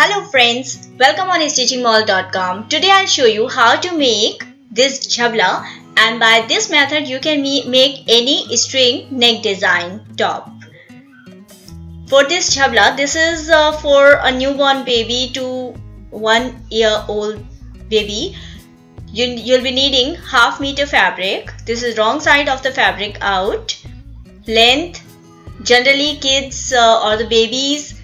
Hello friends, welcome on stitchingmall.com. Today I'll show you how to make this jhabla, and by this method you can make any string neck design top. For this jhabla, this is for a newborn baby to 1 year old baby. You'll be needing half meter fabric. This is wrong side of the fabric out. Length, generally kids or the babies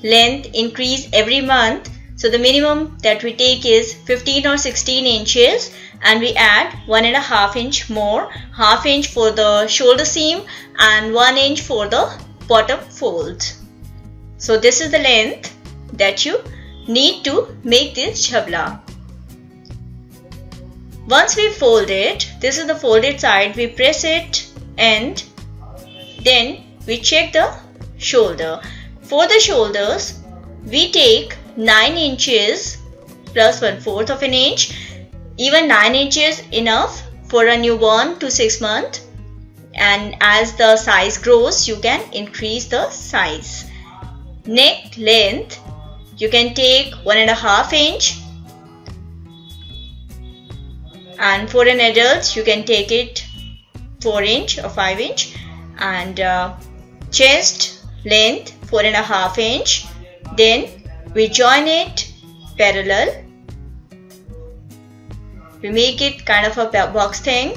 length increase every month, so the minimum that we take is 15 or 16 inches, and we add 1.5 inch more, half inch for the shoulder seam and 1 inch for the bottom fold. So this is the length that you need to make this jhabla. Once we fold it, this is the folded side, we press it and then we check the shoulder. For the shoulders, we take 9 inches plus 1/4 of an inch. Even 9 inches enough for a newborn to 6 months. And as the size grows, you can increase the size. Neck length, you can take 1.5 inch. And for an adult, you can take it 4 inch or 5 inch. And chest length 4.5 inch. Then we join it parallel. We make it kind of a box thing.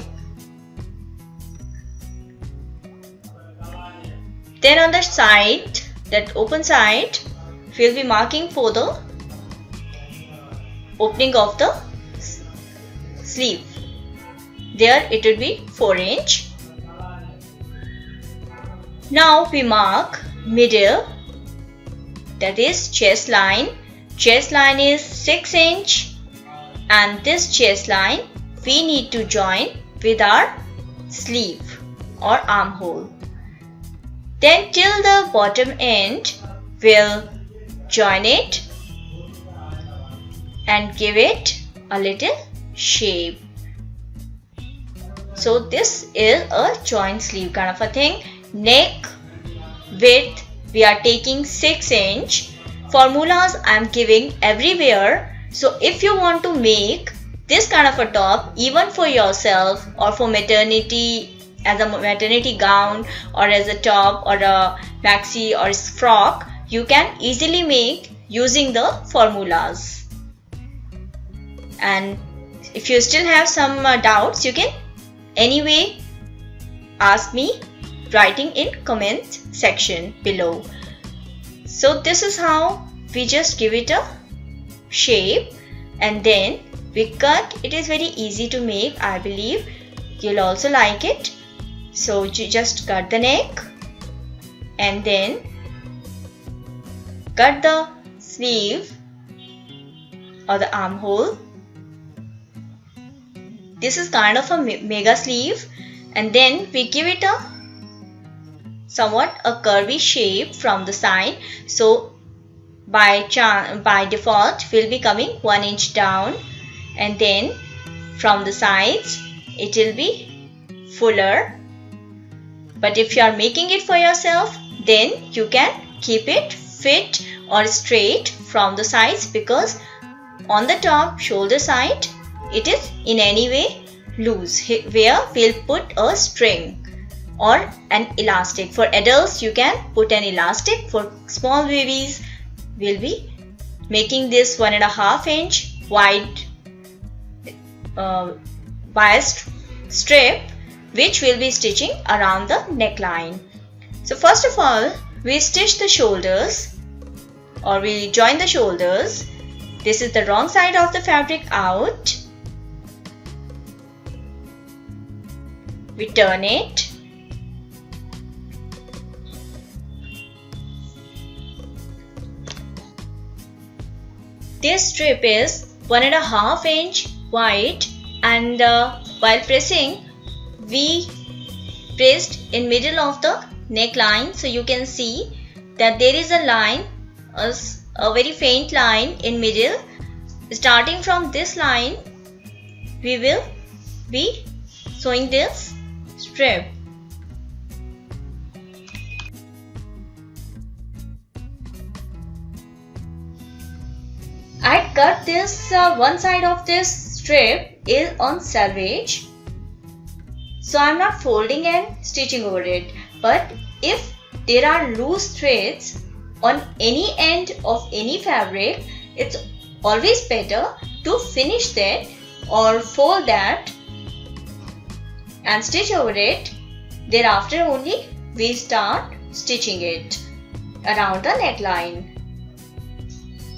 Then on the side, that open side, we'll be marking for the opening of the sleeve. There it will be 4 inch. Now we mark middle, that is chest line. Chest line is 6 inch, and this chest line we need to join with our sleeve or armhole. Then till the bottom end we'll join it and give it a little shape. So this is a joint sleeve kind of a thing. Neck width we are taking 6 inch. Formulas I am giving everywhere. So if you want to make this kind of a top even for yourself or for maternity, as a maternity gown or as a top or a maxi or a frock, you can easily make using the formulas. And if you still have some doubts, you can anyway ask me writing in comment section below. So this is how we just give it a shape and then we cut. It is very easy to make. I believe you'll also like it. So you just cut the neck and then cut the sleeve or the armhole. This is kind of a mega sleeve, and then we give it a somewhat a curvy shape from the side. So by default will be coming 1 inch down, and then from the sides it will be fuller. But if you are making it for yourself, then you can keep it fit or straight from the sides, because on the top shoulder side it is in any way loose, where we'll put a string or an elastic. For adults you can put an elastic. For small babies we'll be making this 1.5 inch wide biased strip, which we'll be stitching around the neckline. So first of all we stitch the shoulders, or we join the shoulders. This is the wrong side of the fabric out. We turn it. This strip is 1.5 inch wide, and while pressing we pressed in middle of the neckline. So you can see that there is a line, a very faint line in middle. Starting from this line we will be sewing this strip. cut this one side of this strip is on selvage. So I'm not folding and stitching over it. But if there are loose threads on any end of any fabric, it's always better to finish that or fold that and stitch over it. Thereafter only we start stitching it around the neckline.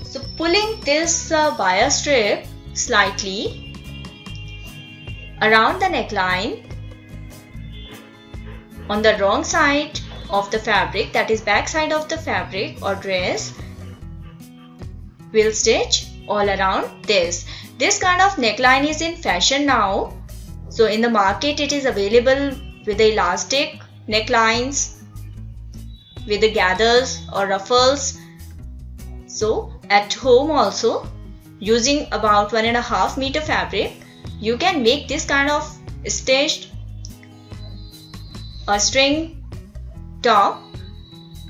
So pulling this wire strip slightly around the neckline on the wrong side of the fabric, that is back side of the fabric or dress, we'll stitch all around this. This kind of neckline is in fashion now. So in the market it is available with the elastic necklines, with the gathers or ruffles. So at home also, using about 1.5 meter fabric, you can make this kind of stitched a string top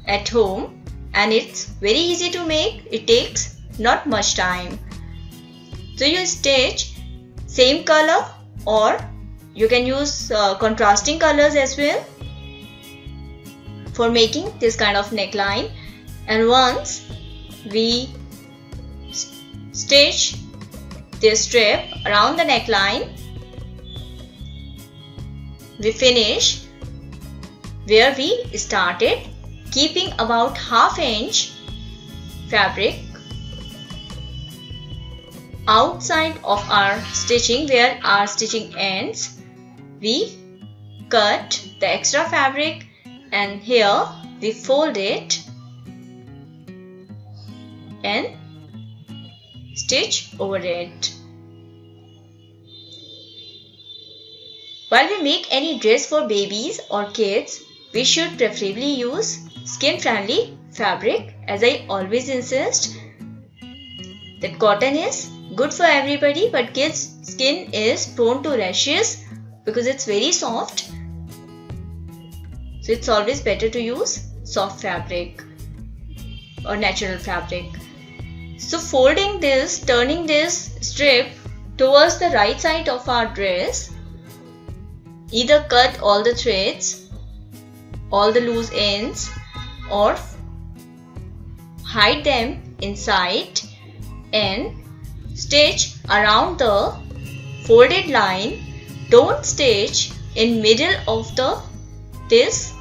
at home, and it's very easy to make. It takes not much time. So you stitch same color, or you can use contrasting colors as well for making this kind of neckline. And once we stitch this strip around the neckline, we finish where we started, keeping about 1/2 inch fabric outside of our stitching, where our stitching ends. We cut the extra fabric and here we fold it and stitch over it. While we make any dress for babies or kids, we should preferably use skin-friendly fabric, as I always insist that cotton is good for everybody, but kids' skin is prone to rashes because it's very soft. So it's always better to use soft fabric or natural fabric. So folding this, turning this strip towards the right side of our dress, either cut all the threads, all the loose ends, or hide them inside and stitch around the folded line. Don't stitch in middle of this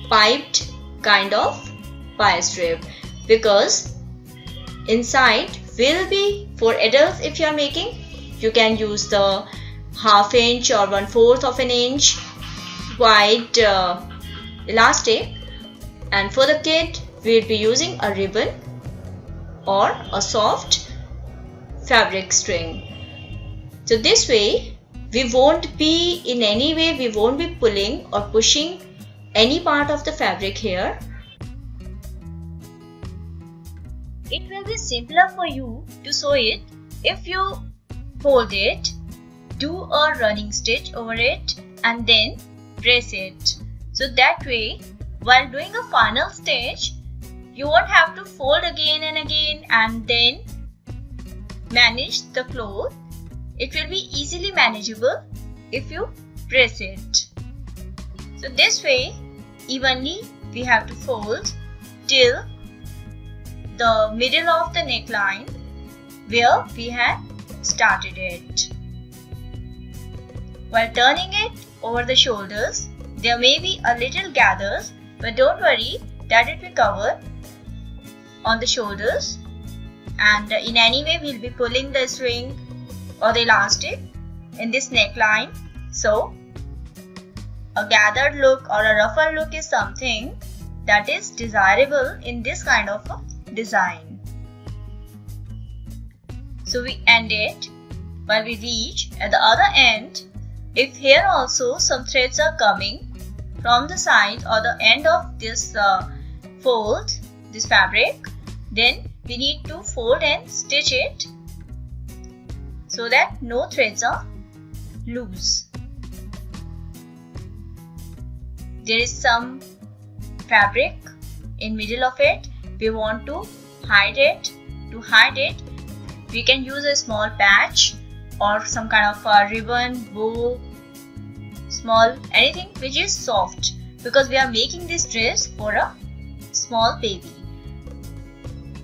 piped kind of wire strip, because inside will be, for adults if you are making, you can use the 1/2 inch or 1/4 of an inch wide elastic, and for the kid we'll be using a ribbon or a soft fabric string. So this way we won't be in any way, we won't be pulling or pushing any part of the fabric here. It will be simpler for you to sew it if you fold it, do a running stitch over it and then press it. So that way, while doing a final stitch, you won't have to fold again and again and then manage the cloth. It will be easily manageable if you press it. So this way, evenly we have to fold till the middle of the neckline where we had started it. While turning it over the shoulders, there may be a little gathers, but don't worry, that it will cover on the shoulders, and in any way we'll be pulling the string or the elastic in this neckline. So a gathered look or a ruffled look is something that is desirable in this kind of a design. So we end it. While we reach at the other end, if here also some threads are coming from the side or the end of this fold, this fabric, then we need to fold and stitch it so that no threads are loose. There is some fabric in middle of it. We want to hide it. To hide it, we can use a small patch or some kind of a ribbon, bow, small anything which is soft, because we are making this dress for a small baby,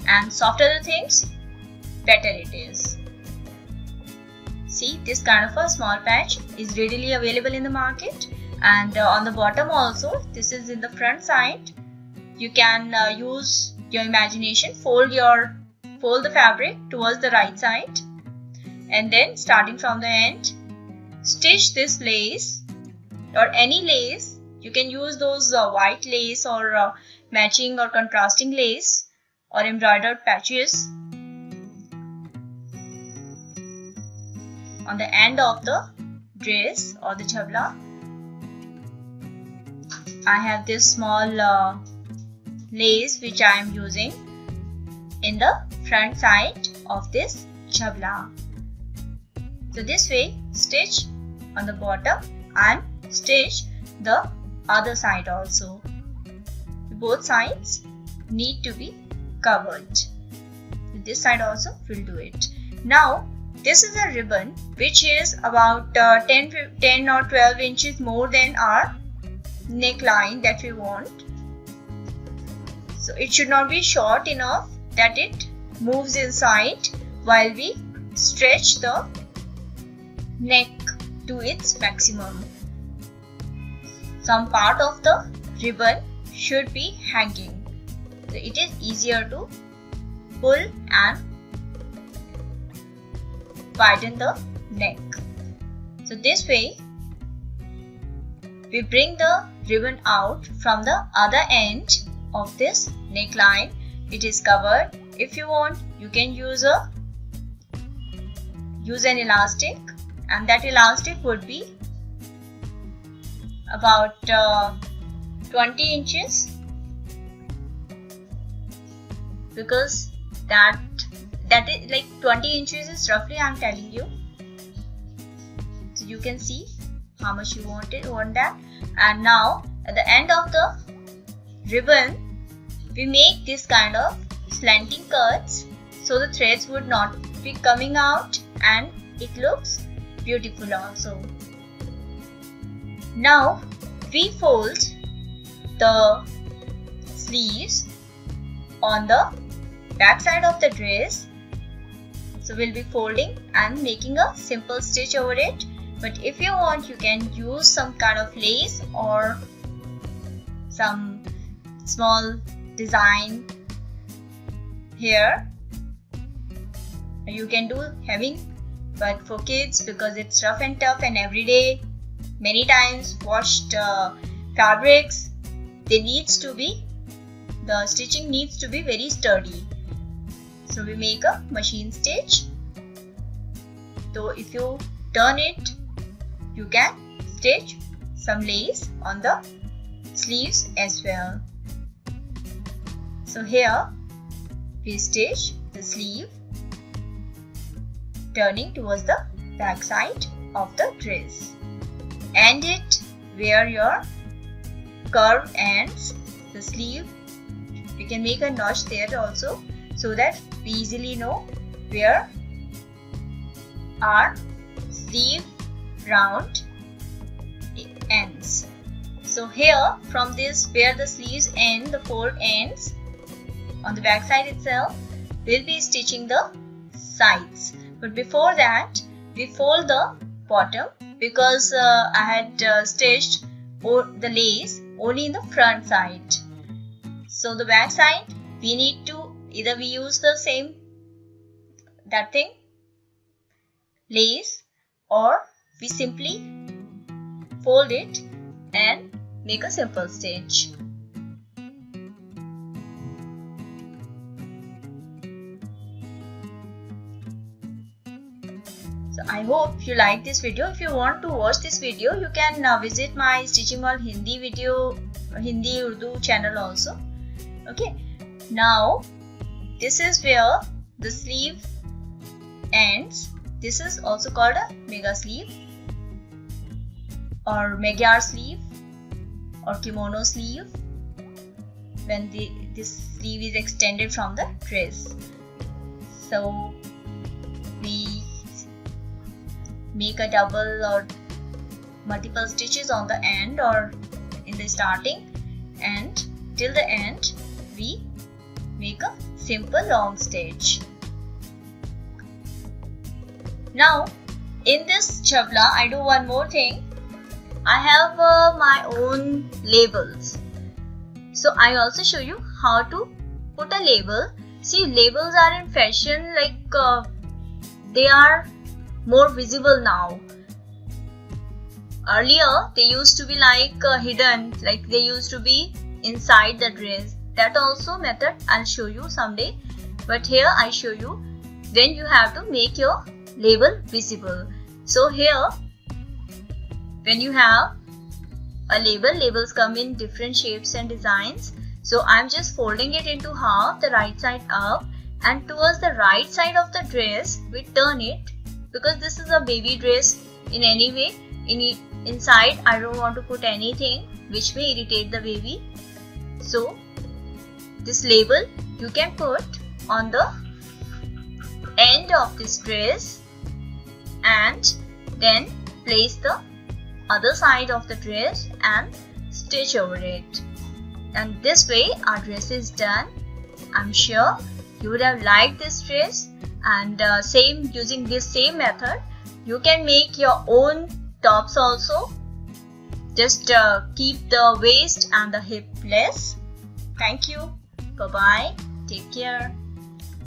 and softer the things, better it is. See, this kind of a small patch is readily available in the market, and on the bottom also, this is in the front side. You can use your imagination, fold the fabric towards the right side, and then starting from the end, stitch this lace or any lace. You can use those white lace or matching or contrasting lace or embroidered patches on the end of the dress or the jhabla. I have this small lace which I am using in the front side of this jhabla. So this way, stitch on the bottom and stitch the other side also. Both sides need to be covered. This side also will do it. Now this is a ribbon which is about 10 or 12 inches more than our neckline that we want. So it should not be short enough that it moves inside while we stretch the neck to its maximum. Some part of the ribbon should be hanging. So it is easier to pull and widen the neck. So this way we bring the ribbon out from the other end of this neckline. It is covered. If you want, you can use an elastic, and that elastic would be about 20 inches, because that is like 20 inches is roughly, I am telling you. So you can see how much you want that. And now at the end of the ribbon, we make this kind of slanting cuts so the threads would not be coming out and it looks beautiful also. Now we fold the sleeves on the back side of the dress. So we'll be folding and making a simple stitch over it. But if you want, you can use some kind of lace or some small design here. You can do hemming, but for kids, because it's rough and tough and everyday, many times washed fabrics, the stitching needs to be very sturdy. So we make a machine stitch. So if you turn it, you can stitch some lace on the sleeves as well. So here we stitch the sleeve turning towards the back side of the dress. End it where your curve ends the sleeve. We can make a notch there also, so that we easily know where our sleeve round ends. So here, from this where the sleeves end, the fold ends on the back side itself, we'll be stitching the sides. But before that, we fold the bottom, because I had stitched the lace only in the front side. So the back side, we need to either we use the same lace, or we simply fold it and make a simple stitch. So I hope you like this video. If you want to watch this video, you can visit my Stitching Mall Hindi Urdu channel also. Okay. Now this is where the sleeve ends. This is also called a mega sleeve or magyar sleeve or kimono sleeve, when this sleeve is extended from the dress. So we make a double or multiple stitches on the end or in the starting, and till the end we make a simple long stitch. Now in this jhabla I do one more thing. I have my own labels, so I also show you how to put a label. See, labels are in fashion, like they are more visible now. Earlier they used to be like hidden, like they used to be inside the dress. That also method I'll show you someday, but here I show you when you have to make your label visible. So here when you have a label, labels come in different shapes and designs. So I'm just folding it into half, the right side up, and towards the right side of the dress we turn it, because this is a baby dress. In any way, inside I don't want to put anything which may irritate the baby. So this label you can put on the end of this dress and then place the other side of the dress and stitch over it. And this way our dress is done. I'm sure you would have liked this dress, and using this same method you can make your own tops also. Just keep the waist and the hip less. Thank you. Bye bye. Take care.